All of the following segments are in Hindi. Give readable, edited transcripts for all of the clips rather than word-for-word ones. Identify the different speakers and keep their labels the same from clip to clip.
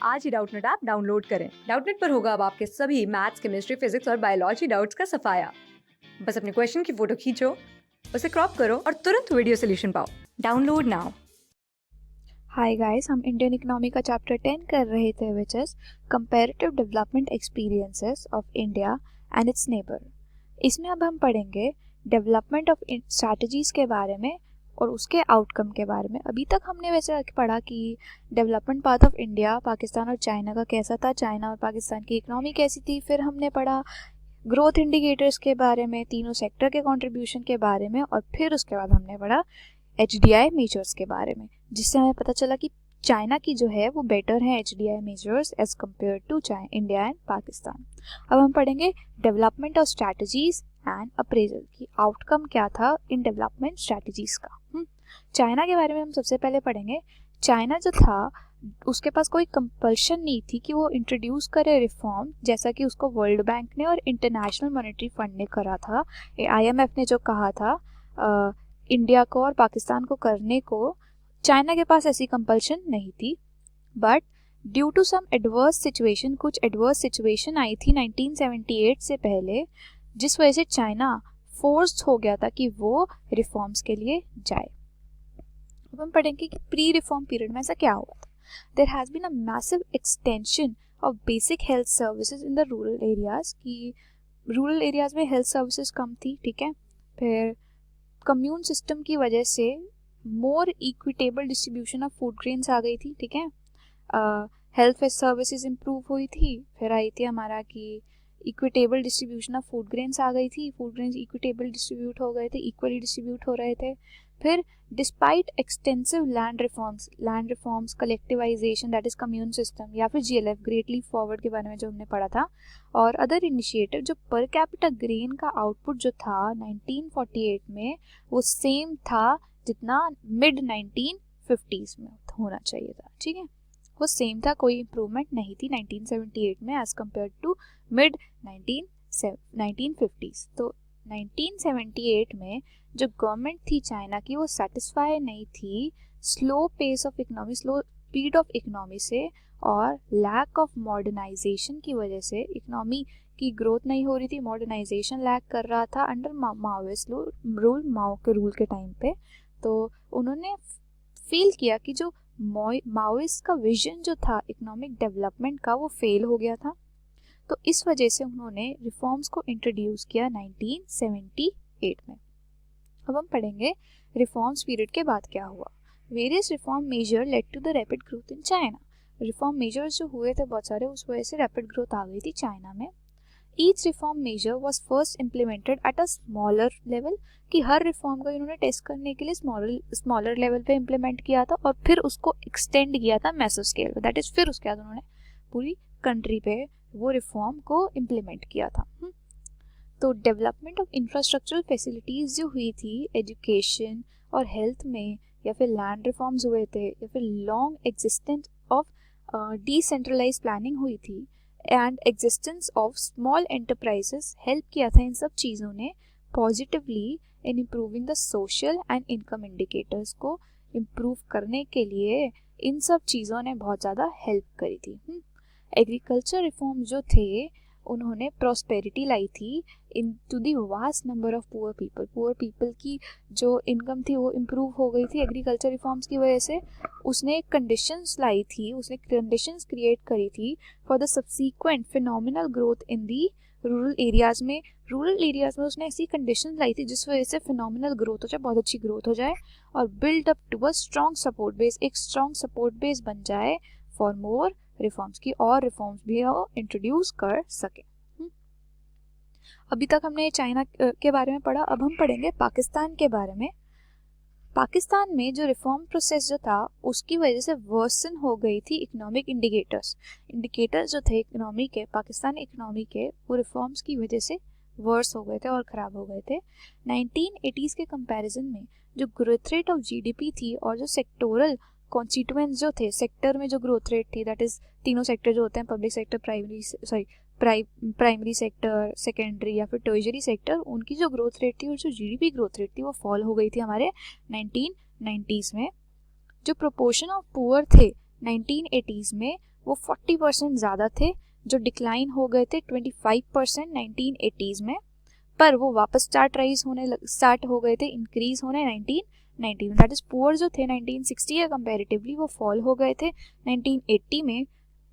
Speaker 1: आज ही डाउटनेट ऐप डाउनलोड करें। डाउटनेट पर होगा अब आपके सभी मैथ्स, केमिस्ट्री, फिजिक्स और बायोलॉजी डाउट्स का सफाया। बस अपने क्वेश्चन की फोटो खींचो, उसे क्रॉप करो और तुरंत वीडियो सोल्यूशन पाओ। Download now.
Speaker 2: हाय गाइस, हम इंडियन इकोनॉमी का चैप्टर 10 कर रहे थे which is comparative development experiences of India and it's neighbour. इसमें अब हम पढ़ेंगे डेवलपमेंट ऑफ स्ट्रैटेजीज के बारे में और उसके आउटकम के बारे में। अभी तक हमने वैसे पढ़ा कि development path of India, Pakistan और चाइना का कैसा था, चाइना और पाकिस्तान की इकोनॉमी कैसी थी। फिर हमने पढ़ा ग्रोथ इंडिकेटर्स के बारे में, तीनों सेक्टर के कंट्रीब्यूशन के बारे में, और फिर उसके बाद हमने पढ़ा HDI मेजर्स के बारे में, जिससे हमें पता चला कि चाइना की जो है वो बेटर है HDI measures as compare to India and Pakistan. अब हम पढ़ेंगे development of strategies and appraisal की आउटकम क्या था इन डेवलपमेंट स्ट्रैटेजीज का। चाइना के बारे में हम सबसे पहले पढ़ेंगे। चाइना जो था उसके पास कोई कंपल्शन नहीं थी कि वो इंट्रोड्यूस करे रिफॉर्म, जैसा कि उसको वर्ल्ड बैंक ने और इंटरनेशनल मॉनेटरी फंड ने करा था। IMF ने जो कहा था इंडिया को और पाकिस्तान को करने को, चाइना के पास ऐसी कंपल्शन नहीं थी। But due to some adverse situation, कुछ एडवर्स सिचुएशन आई थी 1978 से पहले, जिस वजह से चाइना फोर्स्ड हो गया था कि वो रिफॉर्म्स के लिए जाए। अब हम पढ़ेंगे कि प्री रिफॉर्म पीरियड में ऐसा क्या हुआ था। There has been a massive extension of basic health services in the rural areas, की रूरल एरियाज में हेल्थ सर्विसेज कम थी, ठीक है। फिर कम्यून सिस्टम की वजह से more equitable distribution of food grains आ गई थी, ठीक है। हेल्थ सर्विसेज इम्प्रूव हुई थी। फिर आई थी हमारा कि equitable distribution of food grains आ गई थी, फूड ग्रेन्स इक्विटेबल डिस्ट्रीब्यूट हो गए थे, इक्वली डिस्ट्रीब्यूट हो रहे थे। फिर despite extensive land reforms, collectivisation that is commune system, या फिर GLF, ग्रेटली फॉरवर्ड के बारे में जो हमने पढ़ा था, और अदर इनिशिएटिव, जो पर कैपिटा ग्रेन का आउटपुट जो था 1948 में वो सेम था जितना मिड 1950s में होना चाहिए था, ठीक है। वो सेम था, कोई इम्प्रूवमेंट नहीं थी 1978 में as compare to mid 1950s। तो 1978 में जो गवर्नमेंट थी चाइना की, वो सेटिस्फाई नहीं थी slow pace of economy, slow speed of economy से, और लैक ऑफ मॉडर्नाइजेशन की वजह से इकोनॉमी की ग्रोथ नहीं हो रही थी। मॉडर्नाइजेशन लैक कर रहा था अंडर माओइस्ट रूल, माओ के रूल के टाइम पे। तो उन्होंने फील किया कि जो माओइस्ट का विजन जो था इकोनॉमिक डेवलपमेंट का, वो फेल हो गया था। तो इस वजह से उन्होंने रिफॉर्म्स को इंट्रोड्यूस किया 1978 में। अब हम पढ़ेंगे रिफॉर्म्स पीरियड के बाद क्या हुआ। Various reform measure led to the rapid growth in China. Reform measures जो हुए थे बहुत सारे, उस वजह से रैपिड ग्रोथ आ गई थी चाइना में। Each reform measure was first implemented at a smaller level, कि हर रिफॉर्म को इन्होंने टेस्ट करने के लिए स्मॉलर लेवल पे इम्प्लीमेंट किया था, और फिर उसको एक्सटेंड किया था मैसो स्केल पे, दैट इज फिर उसके बाद उन्होंने पूरी कंट्री पे वो रिफॉर्म को इम्प्लीमेंट किया था। तो डेवलपमेंट ऑफ इंफ्रास्ट्रक्चरल फैसिलिटीज जो हुई थी एजुकेशन और हेल्थ में, या फिर लैंड रिफॉर्म्स हुए थे, या फिर long existence of decentralize planning हुई थी, and existence of small enterprises help किया था इन सब चीज़ों ने positively in improving the social and income indicators को इम्प्रूव करने के लिए। इन सब चीज़ों ने बहुत ज़्यादा हेल्प करी थी। एग्रीकल्चर रिफॉर्म जो थे उन्होंने प्रॉस्पेरिटी लाई थी into the vast number of poor people की जो इनकम थी वो इम्प्रूव हो गई थी एग्रीकल्चर रिफॉर्म्स की वजह से। उसने कंडीशंस लाई थी, उसने कंडीशंस क्रिएट करी थी for the subsequent phenomenal growth in the rural areas में। रूरल एरियाज में उसने ऐसी कंडीशंस लाई थी जिस वजह से फिनोमिनल ग्रोथ हो जाए, बहुत अच्छी ग्रोथ हो जाए, और build up to a strong support base, एक स्ट्रॉन्ग सपोर्ट बेस बन जाए फॉर मोर रिफॉर्म्स की, और रिफॉर्म्स भी इंट्रोड्यूस कर सके। अभी तक हमने चाइना के बारे में पढ़ा। अब हम पढ़ेंगे पाकिस्तान के बारे में। पाकिस्तान में जो रिफॉर्म प्रोसेस जो था उसकी वजह से वर्सन हो गई थी इकोनॉमिक इंडिकेटर्स जो थे इकोनॉमी के, पाकिस्तानी इकोनॉमी के, वो रिफॉर्म्स की वजह से वर्स हो गए थे और ख़राब हो गए थे। 1980s के कंपैरिजन में जो ग्रोथ रेट ऑफ GDP थी और जो सेक्टोरल कॉन्स्टिट्यूएंट्स जो थे, सेक्टर में जो ग्रोथ रेट थी, दैट इज तीनों सेक्टर जो होते हैं, public sector, primary sector, secondary या फिर टर्शियरी सेक्टर, उनकी जो ग्रोथ रेट थी और जो GDP ग्रोथ रेट थी वो फॉल हो गई थी हमारे 1990s में। जो प्रोपोर्शन ऑफ पुअर थे 1980s में वो 40% ज़्यादा थे, जो डिक्लाइन हो गए थे 25% 1980s में, पर वो वापस स्टार्ट हो गए थे इंक्रीज होने 1990 में। दैट इज पुअर जो थे 1960 के कंपैरेटिवली वो फॉल हो गए थे 1980 में,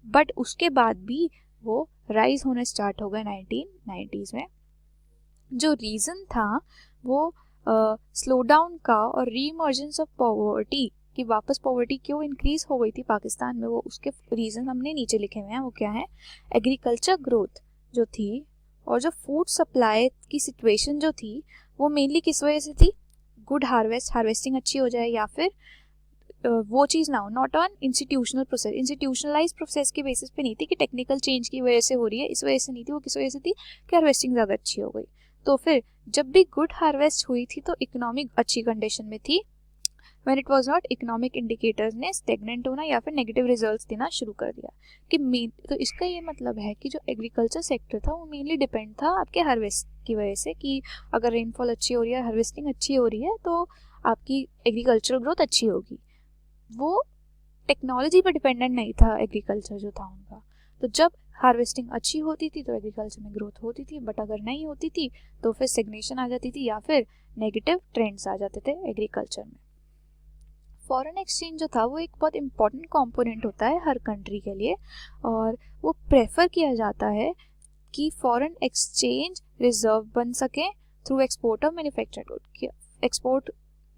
Speaker 2: बट उसके बाद भी वो राइज होने स्टार्ट हो गए 1990s में। जो रीज़न था वो स्लो डाउन का और रीइमर्जेंस ऑफ पॉवर्टी, कि वापस पॉवर्टी क्यों इंक्रीज हो गई थी पाकिस्तान में, वो उसके रीज़न हमने नीचे लिखे हुए हैं। वो क्या है? एग्रीकल्चर ग्रोथ जो थी और जो फूड सप्लाई की सिचुएशन जो थी वो मेनली किस वजह से थी? गुड हार्वेस्टिंग अच्छी हो जाए, या फिर वो चीज़ ना हो, नॉट ऑन इंस्टीट्यूशनलाइज प्रोसेस के बेसिस पे नहीं थी कि टेक्निकल चेंज की वजह से हो रही है, इस वजह से नहीं थी, वो किस वजह से थी कि हार्वेस्टिंग ज़्यादा अच्छी हो गई। तो फिर जब भी गुड हार्वेस्ट हुई थी तो इकोनॉमिक अच्छी कंडीशन में थी, when it was not, economic indicators ने स्टेगनेंट होना या फिर नेगेटिव रिजल्ट्स देना शुरू कर दिया। कि मेन तो इसका ये मतलब है कि जो एग्रीकल्चर सेक्टर था वो मेनली डिपेंड था आपके हार्वेस्ट की वजह से, कि अगर रेनफॉल अच्छी हो रही है, हार्वेस्टिंग अच्छी हो रही है, तो आपकी एग्रीकल्चरल ग्रोथ अच्छी होगी। वो टेक्नोलॉजी पर डिपेंडेंट नहीं था एग्रीकल्चर जो था उनका। तो जब हार्वेस्टिंग अच्छी होती थी तो एग्रीकल्चर में ग्रोथ होती थी, बट अगर नहीं होती थी तो फिर स्टेग्नेशन आ जाती थी या फिर नेगेटिव ट्रेंड्स आ जाते थे एग्रीकल्चर में। फॉरेन एक्सचेंज जो था वो एक बहुत इंपॉर्टेंट कंपोनेंट होता है हर कंट्री के लिए, और वो प्रेफर किया जाता है कि फॉरेन एक्सचेंज रिजर्व बन सके through export of manufactured good. Export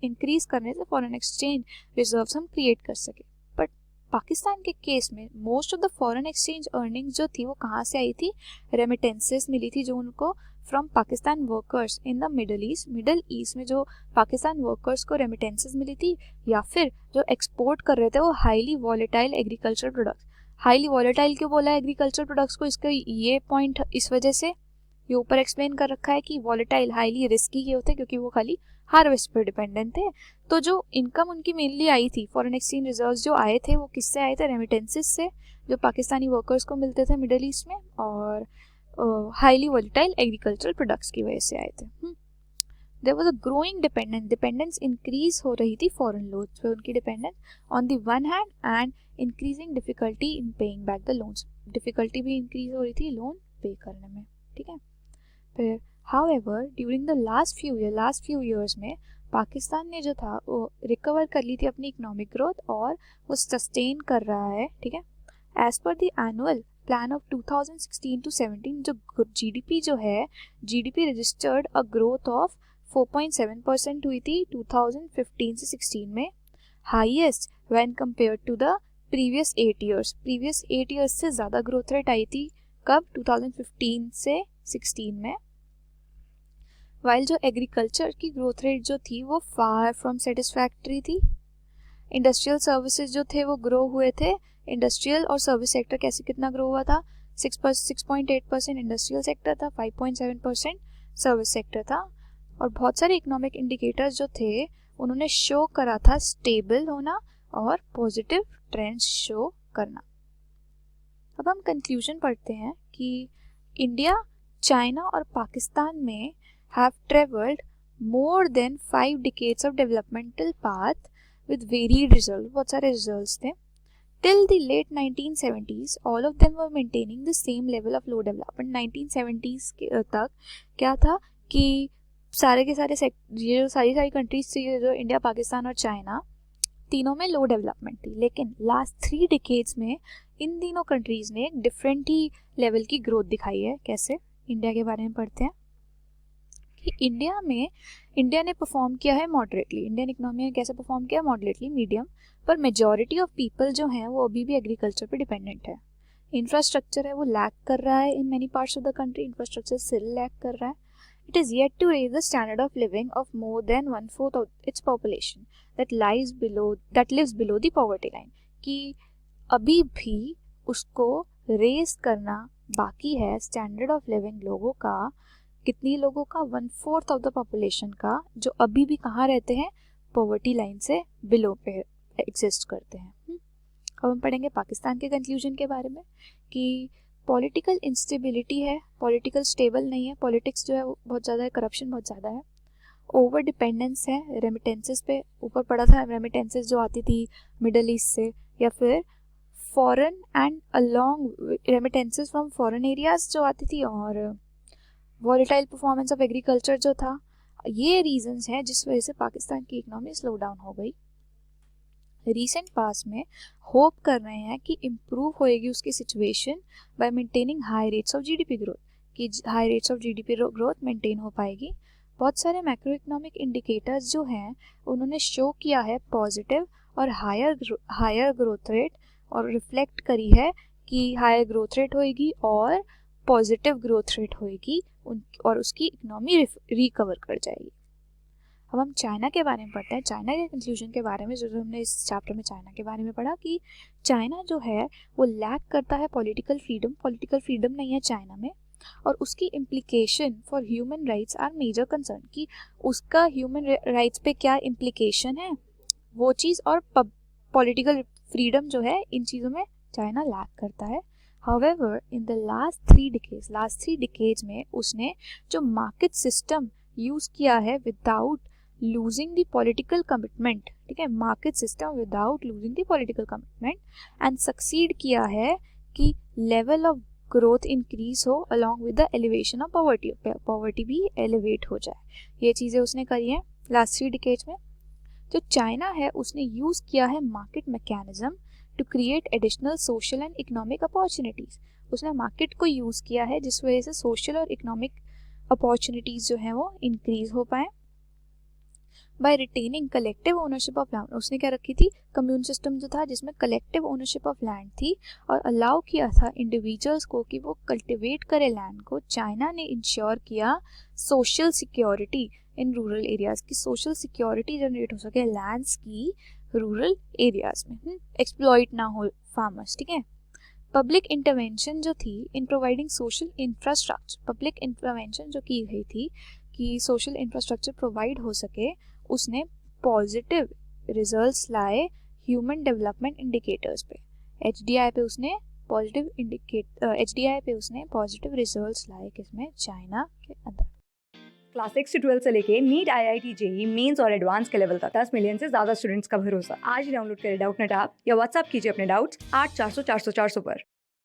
Speaker 2: increase करने से फॉरेन एक्सचेंज रिजर्व्स हम क्रिएट कर सके। बट पाकिस्तान के केस में most of the foreign exchange earnings जो थी वो कहाँ से आई थी? रेमिटेंसेस मिली थी जो उनको from Pakistan workers in the middle east में जो पाकिस्तान वर्कर्स को रेमिटेंसेस मिली थी, या फिर जो एक्सपोर्ट कर रहे थे वो highly volatile agriculture products. Highly volatile क्यों बोला एग्रीकल्चर प्रोडक्ट्स को? इसका ये पॉइंट इस वजह से ये ऊपर एक्सप्लेन कर रखा है कि वॉलेटाइल हाईली रिस्की के होते क्योंकि वो खाली हार्वेस्ट पर डिपेंडेंट थे। तो जो इनकम उनकी मेनली आई थी, फॉरेन एक्सचेंज रिजर्व्स जो आए थे वो किससे आए थे? रेमिटेंसेस से, जो पाकिस्तानी वर्कर्स को मिलते थे मिडल ईस्ट में, और हाईली वॉलेटाइल एग्रीकल्चरल प्रोडक्ट्स की वजह से आए थे। There was a growing dependence increase हो रही थी फॉरेन लोन्स पे, उनकी dependence on the one hand, and increasing difficulty in paying back the loans. Difficulty भी इंक्रीज हो रही थी लोन पे करने में, ठीक है। फिर however during the last few years में पाकिस्तान ने जो था वो रिकवर कर ली थी अपनी इकोनॉमिक ग्रोथ, और वो सस्टेन कर रहा है, ठीक है। As per the annual plan of 2016 to 17 जो जीडीपी जो है, GDP registered a growth of 4.7% हुई थी 2015 से 16 में, highest when compared to the previous 8 years से ज़्यादा ग्रोथ रेट आई थी कब? 2015 से 16 में। वाइल जो एग्रीकल्चर की ग्रोथ रेट जो थी वो फार फ्रॉम सेटिस्फैक्ट्री थी। इंडस्ट्रियल सर्विसेज जो थे वो ग्रो हुए थे। इंडस्ट्रियल और सर्विस सेक्टर कैसे कितना ग्रो हुआ था? 6.8% इंडस्ट्रियल सेक्टर था, 5.7% सर्विस सेक्टर था, और बहुत सारे इकोनॉमिक इंडिकेटर्स जो थे उन्होंने शो करा था स्टेबल होना और पॉजिटिव ट्रेंड्स शो करना। अब हम कंक्लूजन पढ़ते हैं कि इंडिया, चाइना और पाकिस्तान में have traveled more than 5 decades of developmental path with varied results. बहुत सारे results थे। Till the late 1970s, all of them were maintaining the same level of low development. 1970s तक क्या था कि सारे के सारे ये जो सारी कंट्रीज थी, जो इंडिया, पाकिस्तान और चाइना, तीनों में लो डेवलपमेंट थी। लेकिन लास्ट 3 डिकेड्स में इन तीनों कंट्रीज ने एक डिफरेंट ही लेवल की ग्रोथ दिखाई है। कैसे? इंडिया के बारे में पढ़ते हैं कि इंडिया ने परफॉर्म किया है मॉडरेटली। इंडियन इकोनॉमी ने कैसे परफॉर्म किया? मॉडरेटली, मीडियम, पर मेजॉरिटी ऑफ पीपल जो हैं वो अभी भी एग्रीकल्चर पे डिपेंडेंट है। इंफ्रास्ट्रक्चर है वो लैक कर रहा है in many parts of the country, infrastructure still lack कर रहा है। It is yet to raise the standard of living of more than 1/4 of its population that lives below the poverty line, कि अभी भी उसको रेज करना बाकी है स्टैंडर्ड ऑफ लिविंग लोगों का। कितनी लोगों का? 1/4 ऑफ द पॉपुलेशन का, जो अभी भी कहाँ रहते हैं? पॉवर्टी लाइन से बिलो पे एग्जिस्ट करते हैं। अब हम पढ़ेंगे पाकिस्तान के कंक्लूजन के बारे में कि पॉलिटिकल इंस्टेबिलिटी है, पॉलिटिकल स्टेबल नहीं है, पॉलिटिक्स जो है वो बहुत ज़्यादा है, करप्शन बहुत ज़्यादा है, ओवर डिपेंडेंस है रेमिटेंसेस पे। ऊपर पड़ा था रेमिटेंसेस जो आती थी मिडल ईस्ट से, या फिर foreign and along remittances from foreign areas जो आती थी, और वॉलेटाइल परफॉर्मेंस ऑफ एग्रीकल्चर जो था, ये रीजंस हैं जिस वजह से पाकिस्तान की इकोनॉमी स्लो डाउन हो गई। रिसेंट पास में होप कर रहे हैं कि इम्प्रूव होएगी उसकी situation by maintaining high rates of GDP growth, कि high rates of GDP growth maintain हो पाएगी। बहुत सारे मैक्रो इकोनॉमिक इंडिकेटर्स जो हैं उन्होंने शो किया है पॉजिटिव और हायर ग्रोथ रेट, और रिफ्लेक्ट करी है कि हायर ग्रोथ रेट होएगी और पॉजिटिव ग्रोथ रेट होएगी और उसकी इकोनॉमी रिकवर कर जाएगी। अब हम चाइना के बारे में पढ़ते हैं, चाइना के कंक्लूजन के बारे में, जो हमने इस चैप्टर में चाइना के बारे में पढ़ा कि चाइना जो है वो लैक करता है पॉलिटिकल फ्रीडम नहीं है चाइना में, और उसकी implication for human rights are major concern, कि उसका ह्यूमन राइट्स पे क्या इम्प्लीकेशन है वो चीज़, और पॉलिटिकल फ्रीडम जो है, इन चीज़ों में चाइना लैक करता है। However in the last three decades में उसने जो मार्केट सिस्टम यूज़ किया है without losing the political commitment, ठीक है, market system without losing the political commitment, and succeed किया है कि लेवल ऑफ ग्रोथ इंक्रीज हो along with the elevation of poverty भी एलिवेट हो जाए। ये चीज़ें उसने करी हैं लास्ट 3 डिकेड्स में। जो चाइना है उसने यूज़ किया है market mechanism to create additional social and economic opportunities. उसने मार्केट को यूज़ किया है जिस वजह से सोशल और इकोनॉमिक अपॉर्चुनिटीज़ जो हैं वो इंक्रीज हो पाए। By retaining collective ownership of land, उसने क्या रखी थी, कम्यून सिस्टम जो था जिसमें कलेक्टिव ओनरशिप ऑफ लैंड थी, और अलाउ किया था इंडिविजुअल्स को कि वो कल्टिवेट करे लैंड को। चाइना ने इंश्योर किया social security in rural areas, की सोशल सिक्योरिटी जनरेट हो सके लैंड्स की रूरल एरियाज में, एक्सप्लॉइट ना हो फार्मर्स, ठीक है। पब्लिक इंटरवेंशन जो थी in providing social infrastructure, public intervention जो की गई थी कि सोशल इंफ्रास्ट्रक्चर प्रोवाइड हो सके, उसने पॉजिटिव रिजल्ट्स लाए ह्यूमन डेवलपमेंट इंडिकेटर्स पे। एचडीआई पे उसने पॉजिटिव रिजल्ट्स लाए, किसमें, चाइना के अंदर।
Speaker 1: क्लास 6 से 12 से लेके नीट, IIT, जेई मेंस और एडवांस के लेवल तक 10 मिलियन से ज्यादा स्टूडेंट्स का भरोसा। आज ही डाउनलोड करें डाउटनेट ऐप या व्हाट्सएप कीजिए अपने डाउट्स 8400 400 400 पर।